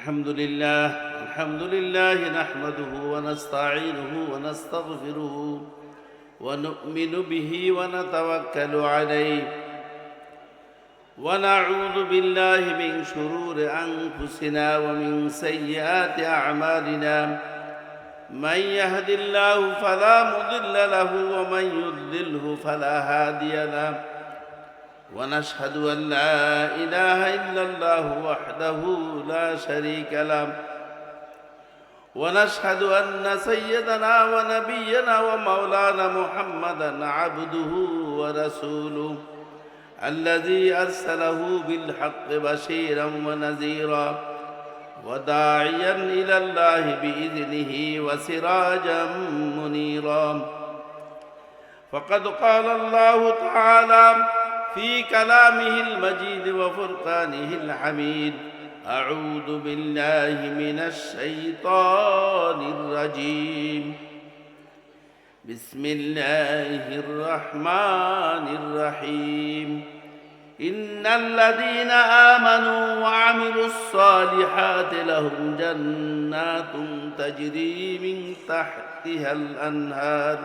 الحمد لله نحمده ونستعينه ونستغفره ونؤمن به ونتوكل عليه ونعوذ بالله من شرور أنفسنا ومن سيئات أعمالنا من يهد الله فلا مضل له ومن يضلله فلا هادي له ونشهد أن لا إله إلا الله وحده لا شريك له ونشهد أن سيدنا ونبينا ومولانا محمدا عبده ورسوله الذي أرسله بالحق بشيرا ونذيرا وداعيا إلى الله بإذنه وسراجا منيرا فقد قال الله تعالى في كلامه المجيد وفرقانه الحميد أعوذ بالله من الشيطان الرجيم بسم الله الرحمن الرحيم إن الذين آمنوا وعملوا الصالحات لهم جنات تجري من تحتها الأنهار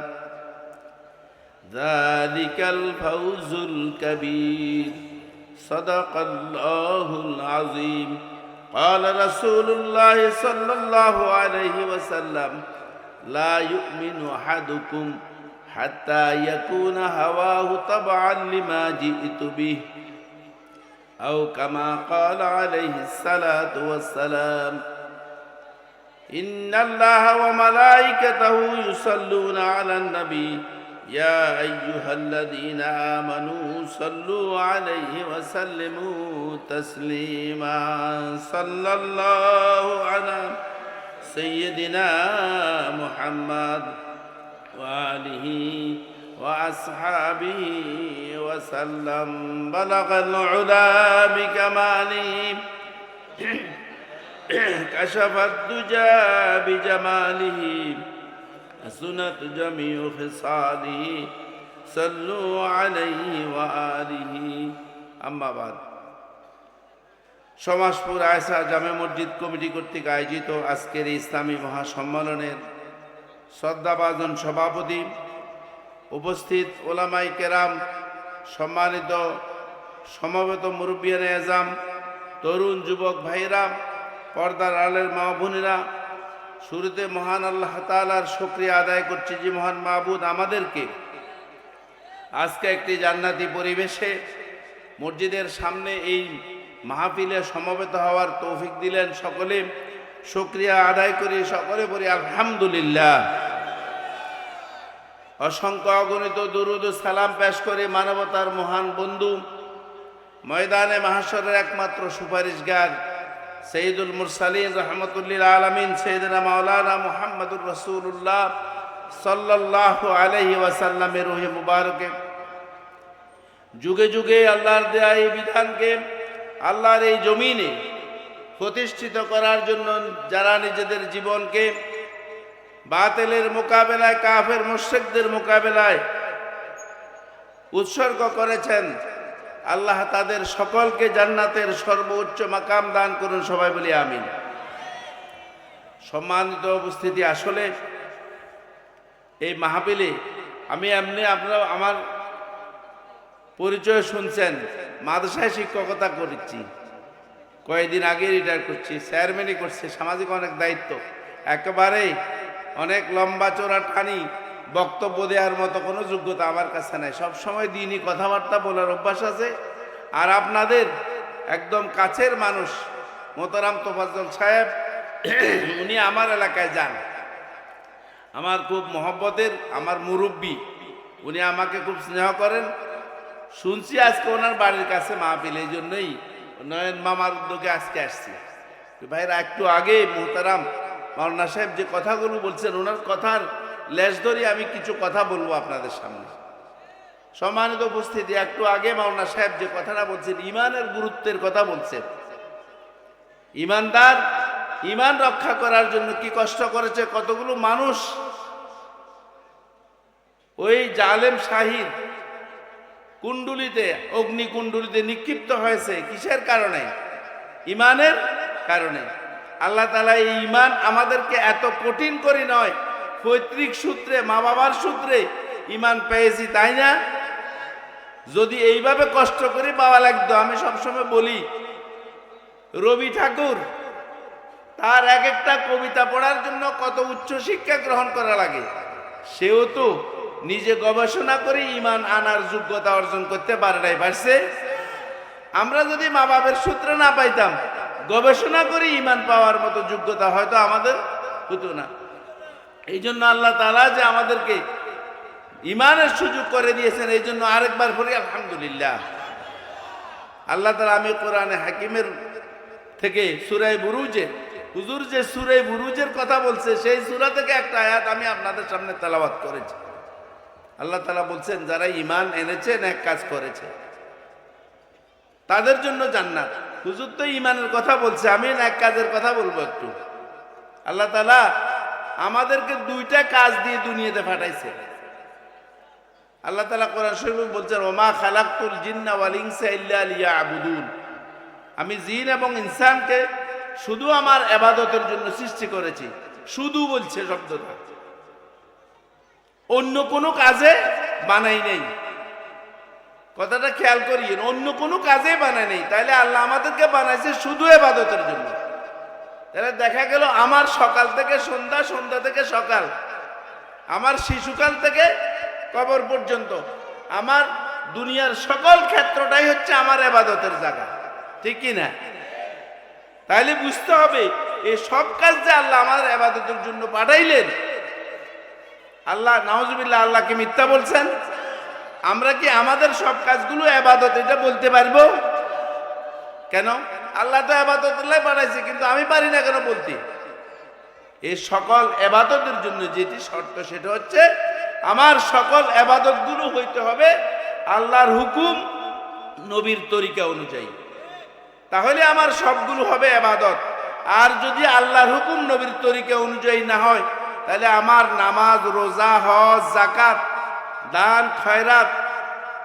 ذلك الفوز الكبير صدق الله العظيم قال رسول الله صلى الله عليه وسلم لا يؤمن أحدكم حتى يكون هواه طبعا لما جئت به أو كما قال عليه الصلاة والسلام إن الله وملائكته يصلون على النبي يا أيها الذين آمنوا صلوا عليه وسلموا تسليما صلى الله على سيدنا محمد وآله وأصحابه وسلم بلغ العلا بكماله كشف الدجى بجماله حسنت جميع خصاله صلوا عليه وآله أما بعد সমাজপুর আয়সা জামে মসজিদ কমিটি কর্তৃক আয়োজিত আজকের ইসলামী মহাসম্মেলনের শ্রদ্ধাভাজন সভাপতি, উপস্থিত ওলামায়ে কেরাম, সম্মানিত সমবেত মুরব্বিয়ানে আজম, তরুণ যুবক ভাইরা, পর্দার আড়ালের মা বোনেরা, শুরুতে মহান আল্লাহ তাআলার শুকরিয়া আদায় করছি যে মহান মাবুদ আমাদেরকে আজকে একটি জান্নাতি পরিবেশে মসজিদের সামনে এই মাহফিলে সমবেত হওয়ার তৌফিক দিলেন। সকলে শুকরিয়া আদায় করি, সকলে বলি আলহামদুলিল্লাহ। অসংখ্য অগণিত দুরূদ ও সালাম পেশ করে মানবতার মহান বন্ধু, ময়দানে মাহশরের একমাত্র সুপারিশগার সৈয়দুল মুরসালিন রহমতুল্লিল আলামিন সৈয়দনা মাওলানা মুহাম্মদুর রাসূলুল্লাহ সাল্লাল্লাহু আলাইহি ওয়াসাল্লামের রূহে মুবারকে যুগে যুগে আল্লাহর দেয়া এই বিধানকে আল্লাহর এই জমিনে প্রতিষ্ঠিত করার জন্য যারা নিজেদের জীবনকে বাতিলের মোকাবেলায়, কাফের মুশরিকদের মোকাবেলায় উৎসর্গ করেছেন, আল্লাহ তাদের সকলকে জান্নাতের সর্বোচ্চ মাকাম দান করুন। সবাই বলি আমিন। সম্মানিত উপস্থিতি, আসলে এই মাহফিলে আমি আপনারা আমার পরিচয় শুনছেন। মাদ্রাসায় শিক্ষকতা করেছি, কয়েকদিন আগে রিটায়ার করছি, চেয়ারম্যানই করছি, সামাজিক অনেক দায়িত্ব, একেবারেই অনেক লম্বা চোরা টানি বক্তব্য দেওয়ার মতো কোনো যোগ্যতা আমার কাছে নাই। সবসময় দিনই কথাবার্তা বলার অভ্যাস আছে। আর আপনাদের একদম কাছের মানুষ মোহতারাম তোফাজ্জল সাহেব, উনি আমার এলাকায় যান, আমার খুব মহব্বতের, আমার মুরব্বী, উনি আমাকে খুব স্নেহ করেন। শুনছি আজকে ওনার বাড়ির কাছে মাহফিল, এই জন্যই নয়ন মামার উদ্যোগে আজকে আসছি। ভাইরা, একটু আগে মোহতারাম মাওলানা সাহেব যে কথাগুলো বলছেন, ওনার কথার লেজ ধরে আমি কিছু কথা বলবো আপনাদের সামনে। সম্মানিত উপস্থিতি, একটু আগে মাওলানা সাহেব যে কথাটা বলছেন, ইমানের গুরুত্বের কথা বলছেন। ইমানদার ইমান রক্ষা করার জন্য কি কষ্ট করেছে, কতগুলো মানুষ ওই জালেম শাহীর কুণ্ডুলিতে, অগ্নিকুণ্ডুলিতে নিক্ষিপ্ত হয়েছে। কিসের কারণে? ইমানের কারণে। আল্লাহ তাআলা এই ঈমান আমাদেরকে এত কঠিন করে নয়, পৈতৃক সূত্রে মা বাবার সূত্রে ঈমান পেয়েছি, তাই না? যদি এইভাবে কষ্ট করে পাওয়া লাগতো, আমি সবসময় বলি রবি ঠাকুর তার এক একটা কবিতা পড়ার জন্য কত উচ্চ শিক্ষা গ্রহণ করা লাগে, সেও তো নিজে গবেষণা করে ঈমান আনার যোগ্যতা অর্জন করতে পারে নাই, পারছে? আমরা যদি মা বাবার সূত্রে না পাইতাম, গবেষণা করে ঈমান পাওয়ার মতো যোগ্যতা হয়তো আমাদের হতো না। এই জন্য আল্লাহ তাআলা যে আমাদেরকে ঈমানের সুযোগ করে দিয়েছেন, এই জন্য আরেকবার পড়ি আলহামদুলিল্লাহ। আল্লাহ তাআলা, আমি কোরআনে হাকিমের থেকে সূরা বুরুজে, হুজুর যে সূরা বুরুজের কথা বলছে, সেই সূরা থেকে একটা আয়াত আমি আপনাদের সামনে তেলাওয়াত করেছি। আল্লাহ তাআলা বলছেন, যারা ঈমান এনেছে, নেক কাজ করেছে, তাদের জন্য জান্নাত। হুজুর তো ঈমানের কথা বলছে, আমি নেক কাজের কথা বলবো একটু। আল্লাহ তাআলা আমাদেরকে দুইটা কাজ দিয়ে দুনিয়াতে পাঠাইছে। আল্লাহ তাআলা কোরআন শরীফে বলছেন, ওমা খালাকতুল জিন্না ওয়াল ইনসা ইল্লা লিয়াবুদুন, আমি জিন এবং ইনসানকে শুধু আমার ইবাদতের জন্য সৃষ্টি করেছি। শুধু বলছে শব্দটা, অন্য কোনো কাজে বানাই নেই। কথাটা খেয়াল করিয়েন, অন্য কোনো কাজে বানাই নেই। তাইলে আল্লাহ আমাদেরকে বানাইছে শুধু ইবাদতের জন্য। তাহলে দেখা গেল আমার সকাল থেকে সন্ধ্যা, সন্ধ্যা থেকে সকাল, আমার শিশুকাল থেকে কবর পর্যন্ত, আমার দুনিয়ার সকল ক্ষেত্রটাই হচ্ছে আমার ইবাদতের জায়গা, ঠিক কি না? তাইলে বুঝতে হবে এই সব কাজ যে আল্লাহ আমার ইবাদতের জন্য পাঠাইলেন। আল্লাহ নাউজুবিল্লাহ, আল্লাহ কি মিথ্যা বলছেন? আমরা কি আমাদের সব কাজগুলো ইবাদত এটা বলতে পারবো? কেন? আল্লাহ তো ইবাদতুল্লাহ পাঠাইছে, কিন্তু আমি পারি না কেন বলতে? এই সকল ইবাদতের জন্য যেটি শর্ত, সেটা হচ্ছে আমার সকল ইবাদতগুলো হইতে হবে আল্লাহর হুকুম, নবীর তরিকা অনুযায়ী। তাহলে আমার সবগুলো হবে ইবাদত। আর যদি আল্লাহর হুকুম, নবীর তরিকা অনুযায়ী না হয়, তাহলে আমার নামাজ, রোজা, হজ, যাকাত, দান, খয়রাত,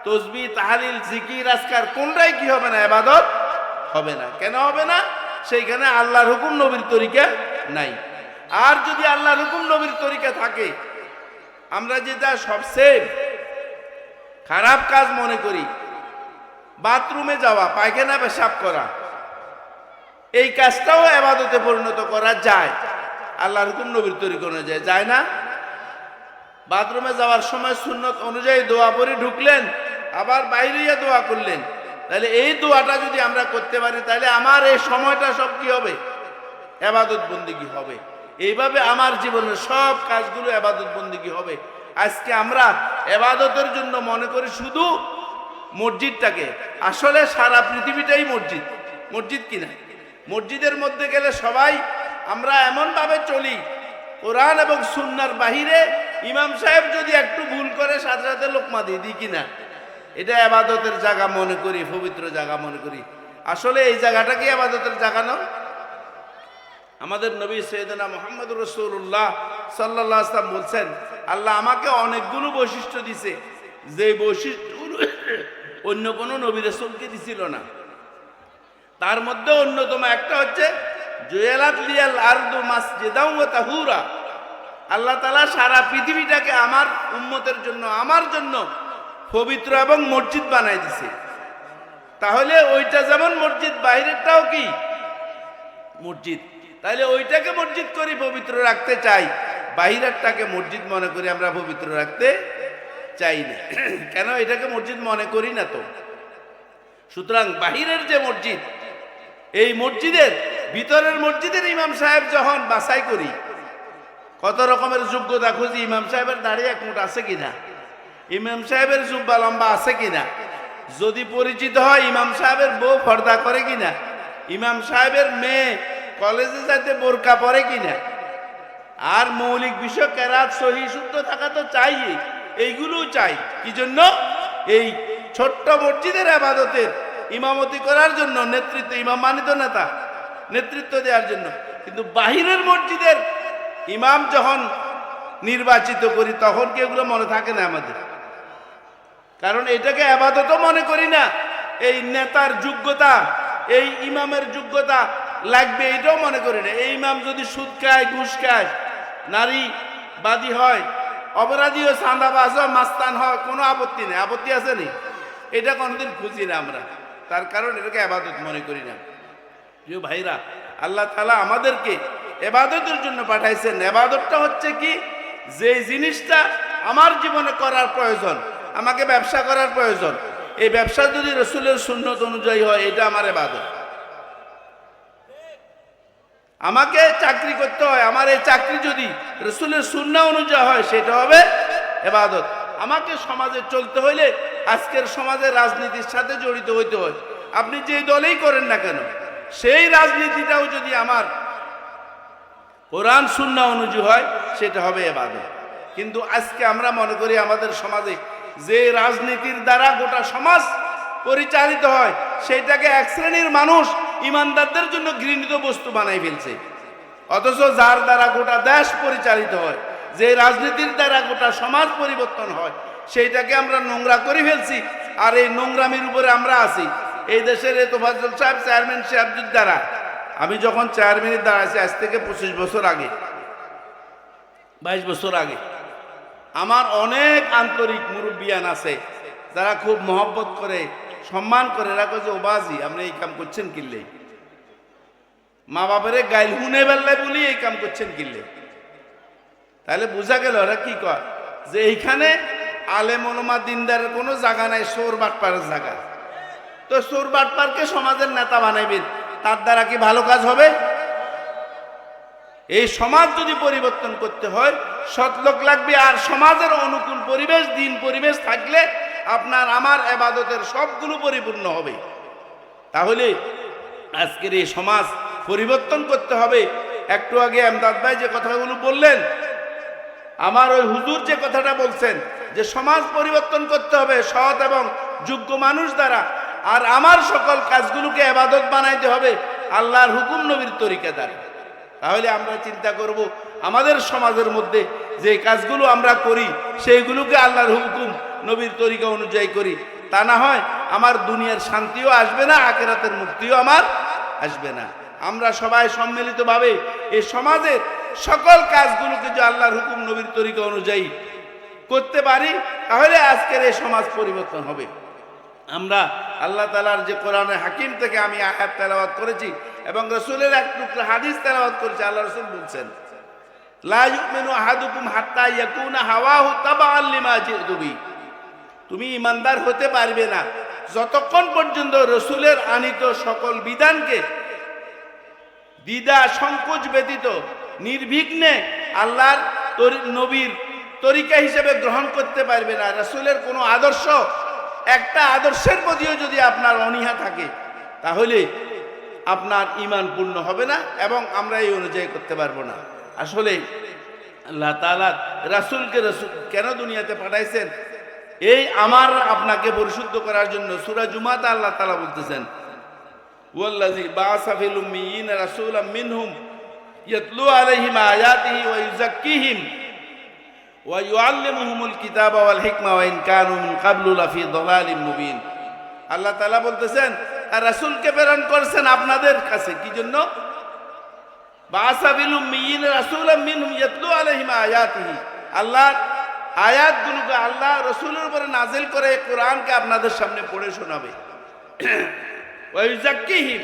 তাসবিহ, তাহলিল, জিকির, আজকার কোনটাই কি হবে না? ইবাদত হবে না। কেন হবে না? সেইখানে আল্লাহর হুকুম, নবীর তরিকা নাই। আর যদি আল্লাহর হুকুম, নবীর তরিকা থাকে, আমরা যেটা সবচেয়ে খারাপ কাজ মনে করি, বাথরুমে যাওয়া, পায়খানা পেশাব করা, এই কাজটাও ইবাদতে পরিণত করা যায় আল্লাহর হুকুম, নবীর তরিকা অনুযায়ী, যায় না? বাথরুমে যাওয়ার সময় সুন্নত অনুযায়ী দোয়া পড়ে ঢুকলেন, আবার বাইরে গিয়ে দোয়া করলেন, তাহলে এই দোয়াটা যদি আমরা করতে পারি, তাহলে আমার এই সময়টা সব কি হবে? ইবাদত বন্দেগী হবে। এইভাবে আমার জীবনের সব কাজগুলো ইবাদত বন্দেগী হবে। আজকে আমরা ইবাদতের জন্য মনে করি শুধু মসজিদটাকে, আসলে সারা পৃথিবীটাই মসজিদ। মসজিদ কিনা? মসজিদের মধ্যে গেলে সবাই আমরা এমনভাবে চলি, কোরআন এবং সুন্নাহর বাহিরে ইমাম সাহেব যদি একটু ভুল করে, সাথে সাথে লোকমা দিয়ে দিই কিনা? এটা ইবাদতের জায়গা মনে করি, পবিত্র জায়গা মনে করি। আসলে এই জায়গাটা কি ইবাদতের জায়গা নয়? আমাদের নবী সৈয়দনা মুহাম্মদুর রাসূলুল্লাহ সাল্লাল্লাহু আলাইহি ওয়াসাল্লাম বলছেন, আল্লাহ আমাকে অনেকগুলো বৈশিষ্ট্য দিছে, যে বৈশিষ্ট্যগুলো অন্য কোনো নবী রাসূলকে দিছিল না। তার মধ্যে অন্যতম একটা হচ্ছে জুয়ালাত লিয়াল আরদু মাসজিদাও ওয়া তাহুরা, আল্লাহ তাআলা সারা পৃথিবীটাকে আমার উম্মতের জন্য, আমার জন্য পবিত্র এবং মসজিদ বানাই দিছে। তাহলে ওইটা যেমন মসজিদ, বাইরেরটাও কি মসজিদ। তাহলে ওইটাকে মসজিদ করি, পবিত্র রাখতে চাই, বাহিরেরটাকে মসজিদ মনে করি আমরা পবিত্র রাখতে চাই না। কেন এটাকে মসজিদ মনে করি না তো? সুতরাং বাহিরের যে মসজিদ, এই মসজিদের ভিতরের মসজিদের ইমাম সাহেব যখন বাছাই করি, কত রকমের যোগ্যতা খুঁজি, ইমাম সাহেবের দাড়ি এক মুঠ আছে কিনা, ইমাম সাহেবের জুব্বা লম্বা আছে কিনা, যদি পরিচিত হয় ইমাম সাহেবের বউ পর্দা করে কিনা, ইমাম সাহেবের মেয়ে কলেজে যাইতে বোরকা পরে কিনা, আর মৌলিক বিষয় কেরাত সহি শুদ্ধ থাকা তো চাই। এইগুলো চাই কি জন্য? এই ছোট্ট মসজিদের ইবাদতের ইমামতি করার জন্য, নেতৃত্ব, ইমাম মানিত নেতা, নেতৃত্ব দেওয়ার জন্য। কিন্তু বাহিরের মসজিদের ইমাম যখন নির্বাচিত করি, তখন কি এগুলো মনে থাকে না আমাদের? কারণ এটাকে ইবাদতও মনে করি না। এই নেতার যোগ্যতা, এই ইমামের যোগ্যতা, লাগবে এটাও মনে করি না। এই ইমাম যদি সুদ খায়, ঘুষ খায়, নারী বাদী হয়, অপরাধী হয়, চাঁদাবাজ হয়, মাস্তান হয়, কোনো আপত্তি নেই। আপত্তি আছে নি? এটা কোনোদিন খুঁজি না আমরা, তার কারণ এটাকে আবাদত মনে করি না। প্রিয় ভাইরা, আল্লাহ তাআলা আমাদেরকে ইবাদতের জন্য পাঠাইছেন। ইবাদতটা হচ্ছে কি, যে জিনিসটা আমার জীবনে করার প্রয়োজন, আমাকে ব্যবসা করার প্রয়োজন, এই ব্যবসা যদি রাসূলের সুন্নত অনুযায়ী হয়, এটা আমার ইবাদত। আমাকে চাকরি করতে হয়, আমার এই চাকরি যদি রাসূলের সুন্নাহ অনুযায়ী হয়, সেটা হবে ইবাদত। আমাকে সমাজে চলতে হইলে আজকের সমাজের রাজনীতির সাথে জড়িত হইতে হয়। আপনি যে দলেই করেন না কেন, সেই রাজনীতিটাও যদি আমার কোরআন সুন্নাহ অনুযায়ী হয়, সেটা হবে ইবাদত। কিন্তু আজকে আমরা মনে করি আমাদের সমাজে যে রাজনীতির দ্বারা গোটা সমাজ পরিচালিত হয়, সেটাকে এক শ্রেণীর মানুষ ইমানদারদের জন্য ঘৃণিত বস্তু বানাই ফেলছে। অথচ যার দ্বারা গোটা দেশ পরিচালিত হয়, যে রাজনীতির দ্বারা গোটা সমাজ পরিবর্তন হয়, সেইটাকে আমরা নোংরা করে ফেলছি। আর এই নোংরামির উপরে আমরা আছি। এই দেশের এই তোফাজ্জল সাহেব চেয়ারম্যান সাহেবদের দ্বারা, আমি যখন চেয়ারম্যানের দ্বারা আছি আজ থেকে 25 বছর আগে, 22 বছর আগে, আমার অনেক আন্তরিক মুরব্বিয়ান আছে যারা খুব মহব্বত করে, সম্মান করে। এরা কয় যে ওবাজি আপনি এই কাম করছেন কিনলে, মা বাপের গাইল হুনে বেল্লায় বলি এই কাম করছেন কিনলে। তাহলে বোঝা গেল ওরা কি কয়, যে এইখানে আলেম ওলামা দিনদারের কোনো জায়গা নাই, চোর বাটপারের জায়গা। তো চোর বাটপারকে সমাজের নেতা বানাইবেন, তার দ্বারা কি ভালো কাজ হবে? এই সমাজ যদি পরিবর্তন করতে হয়, সৎ লোক লাগবে। আর সমাজের অনুকূল পরিবেশ, দিন পরিবেশ থাকলে আপনার আমার ইবাদতের সবগুলো পরিপূর্ণ হবে। তাহলে আজকের এই সমাজ পরিবর্তন করতে হবে। একটু আগে আমদাদ ভাই যে কথাগুলো বললেন, আমার ওই হুজুর যে কথাটা বলছেন যে সমাজ পরিবর্তন করতে হবে সৎ এবং যোগ্য মানুষ দ্বারা, আর আমার সকল কাজগুলোকে ইবাদত বানাইতে হবে আল্লাহর হুকুম নবীর তরিকা দ্বারা। তাহলে আমরা চিন্তা করব আমাদের সমাজের মধ্যে যে কাজগুলো আমরা করি, সেইগুলোকে আল্লাহর হুকুম নবীর তরিকা অনুযায়ী করি। তা না হয় আমার দুনিয়ার শান্তিও আসবে না, আখিরাতের মুক্তিও আমার আসবে না। আমরা সবাই সম্মিলিতভাবে এই সমাজের সকল কাজগুলোকে যে আল্লাহর হুকুম নবীর তরিকা অনুযায়ী করতে পারি, তাহলে আজকের এই সমাজ পরিবর্তন হবে। আমরা আল্লাহ তাআলার যে কোরআনে হাকিম থেকে আমি আয়াত তেলাওয়াত করেছি এবং রাসূলের এক টুকরা হাদিস তেলাওয়াত করেছি। আল্লাহ রাসূল বলছেন, লা ইউমিনু আহাদুকুম হাত্তা ইয়াকুনা হাওয়াহু তাবাআন লিমা জিতু বি। তুমি ইমানদার হতে পারবে না যতক্ষণ পর্যন্ত রাসূলের আনিত সকল বিধানকে দ্বিধা সংকোচ ব্যতীত নির্বিঘ্নে আল্লাহর নবীর তরিকা হিসেবে গ্রহণ করতে পারবে না। রাসূলের কোনো আদর্শ, একটা আদর্শের প্রতিও যদি আপনার অনীহা থাকে, তাহলে আপনার ঈমান পূর্ণ হবে না এবং আমরা এই অনুযায়ী করতে পারবো না। আসলে আল্লাহ তাআলা রাসূলকে কেন দুনিয়াতে পাঠাইছেন? এই আমার আপনাকে পরিশুদ্ধ করার জন্য। সূরা জুমাতে আল্লাহ তাআলা বলতেছেন, ওয়াল্লাযী বাআসা ফিল উম্মিয়িনা রাসূলাম মিনহুম ইয়াতলু আলাইহিম আয়াতিহি ওয়া ইউযাক্কিহিম ওয়া ইউআল্লিমুহুমুল কিতাবা ওয়াল হিকমা ওয়া ইন কানু মিন ক্বাবলু লাফি দালালিম মুবিন। আল্লাহ তাআলা বলতেছেন, আর রাসূলকে প্রেরণ করেছেন আপনাদের কাছে কি জন্য? বাআসা ফিল উম্মিয়িনা রাসূলাম মিনহুম ইয়াতলু আলাইহিম আয়াতিহি, আল্লাহর আয়াতগুলোকে আল্লাহ রাসূলের উপরে নাজিল করে কোরআনকে আপনাদের সামনে পড়ে শোনাবে। ওয়া ইউযাক্কিহিম,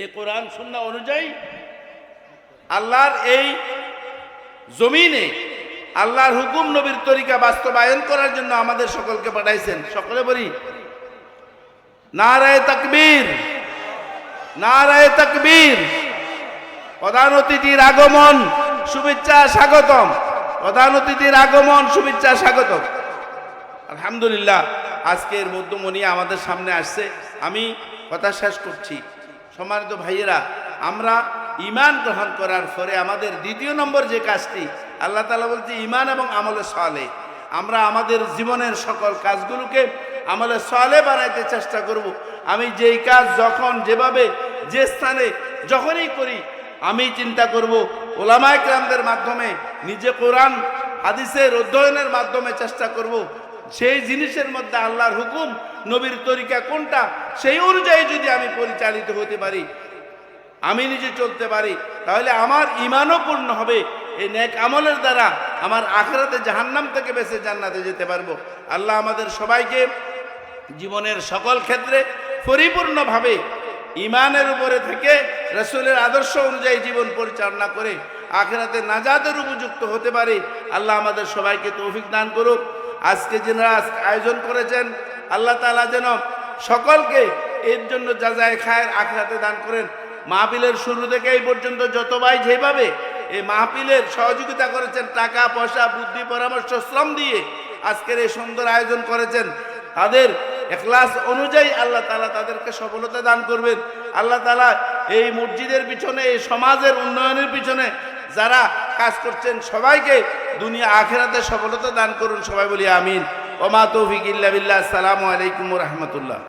এই কোরআন সুন্নাহ অনুযায়ী আল্লাহর এই জমিনে আল্লাহর হুকুম নবীর তরিকা বাস্তবায়ন করার জন্য আমাদের সকলকে পাঠাইছেন। সকলে বলি নারায়ে তাকবীর, নারায়ে তাকবীর। প্রধান অতিথির আগমন, শুভেচ্ছা, স্বাগতম। প্রধান অতিথির আগমন, শুভেচ্ছা, স্বাগতম। আলহামদুলিল্লাহ, আজকের মধ্যমণি আমাদের সামনে আসছে। আমি কথা শেষ করছি। সম্মানিত ভাইয়েরা, আমরা ঈমান গ্রহণ করার পরে আমাদের দ্বিতীয় নম্বর যে কাজটি, আল্লাহ তাআলা বলছে ঈমান এবং আমলে সালেহ। আমরা আমাদের জীবনের সকল কাজগুলোকে আমলে সালেহ বানাইতে চেষ্টা করব। আমি যেই কাজ যখন যেভাবে যে স্থানে যখনই করি, আমি চিন্তা করব ওলামায়ে কেরামদের মাধ্যমে, নিজে কোরআন হাদিসের অধ্যয়নের মাধ্যমে চেষ্টা করব সেই জিনিসের মধ্যে আল্লাহর হুকুম নবীর তরিকা কোনটা, সেই অনুযায়ী যদি আমি পরিচালিত হতে পারি, আমি নিজে চলতে পারি, তাহলে আমার ঈমানও পূর্ণ হবে। এই নেক আমলের দ্বারা আমার আখিরাতে জাহান্নাম থেকে বেঁচে জান্নাতে যেতে পারবো। আল্লাহ আমাদের সবাইকে জীবনের সকল ক্ষেত্রে পরিপূর্ণভাবে ঈমানের উপরে থেকে রাসূলের আদর্শ অনুযায়ী জীবন পরিচালনা করে আখিরাতে নাজাতের উপযুক্ত হতে পারে। আল্লাহ আমাদের সবাইকে তৌফিক দান করুক। আজকে যারা আয়োজন করেছেন, আল্লাহ তাআলা যেন সকলকে এর জন্য জাযায়ে খায়ের আখিরাতে দান করেন। মাহফিলের শুরু থেকে এই পর্যন্ত যত ভাই যেভাবে এই মাহফিলের সহযোগিতা করেছেন, টাকা পয়সা বুদ্ধি পরামর্শ শ্রম দিয়ে আজকের এই সুন্দর আয়োজন করেছেন, তাদের ইখলাস অনুযায়ী আল্লাহ তাআলা তাদেরকে সফলতা দান করবেন। আল্লাহ তাআলা এই মসজিদের পিছনে, এই সমাজের উন্নয়নের পিছনে যারা কাজ করছেন সবাইকে দুনিয়া আখিরাতে সফলতা দান করুন। সবাই বলি আমিন। ওয়া মা তৌফিক ইল্লা বিল্লাহ। আসসালামু আলাইকুম ওয়া রাহমাতুল্লাহ।